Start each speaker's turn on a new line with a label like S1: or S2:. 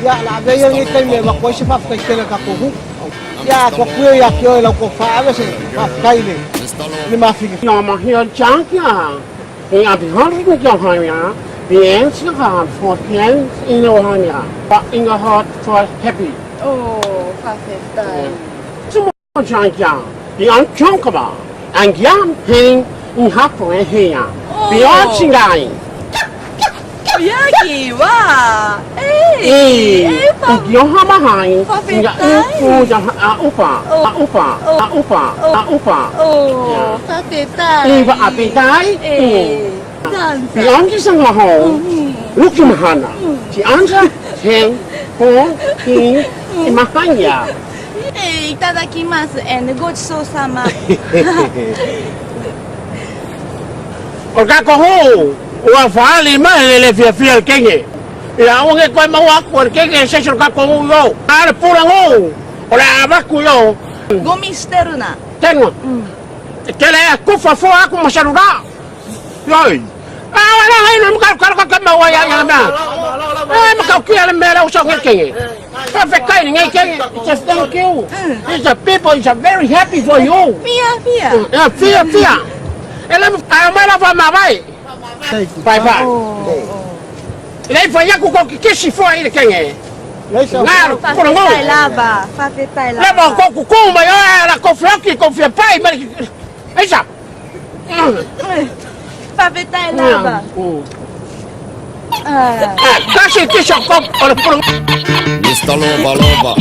S1: Ya la ve yang ikan me ma ko si pap kai kena ka ko hu. Ya ko ku ya kyo la ko fa ave se pap kai le. Ni ma fi.
S2: Ja, maar heel jank ja. Ja, die handen met jou gaan ja. Die eens gegaan voor het in jouw hand ja. But in your heart for happy.
S3: Oh, perfect.
S2: Zo jank ja. Die aan jank maar. En jam heen in hak voor een heen ja. Die aan singai.
S3: Yaki wa.
S2: Die aan hama hai. Ja, ja, opa.
S3: Oh, perfect.
S2: Iba apitai. Die aan die sang hao. Look je mahana. Die aan ze heen voor in mahanya.
S3: いただきます。ごちそうさま。
S2: Orga ko ho. Wa fa li ma le fia kenge. Ya o nge ko ma wa ko kenge se shor ka ko yo. Ar pura ho. Ora ba ku yo.
S3: ゴミ捨てるな。
S2: Tengo. Que le ku fa fo aku ma sharuga. Yoi. Ah wala hai no ka ma wa ya na. Ma ka ku ya le me la o so kenge. Perfect kai nge kenge. Just thank you. It's a people is very happy for you.
S3: ピアピア。
S2: Yeah, fia. Ela mai la fa ma vai. Vai vai. Lei fa ya ku ko ke si fo ai kenge.
S1: Lai sa.
S2: Claro,
S3: ファ
S2: por
S3: フェ
S2: mo.
S3: タイラバー。ファフェタイラ
S2: Leva
S3: バ
S2: ko ku ku ma ya la ko fioki ko fia pai ma. Ai sa.
S3: ー。ファフェタイラバー。
S2: Kasi ti sa ko por
S4: Mr. Loba Loba.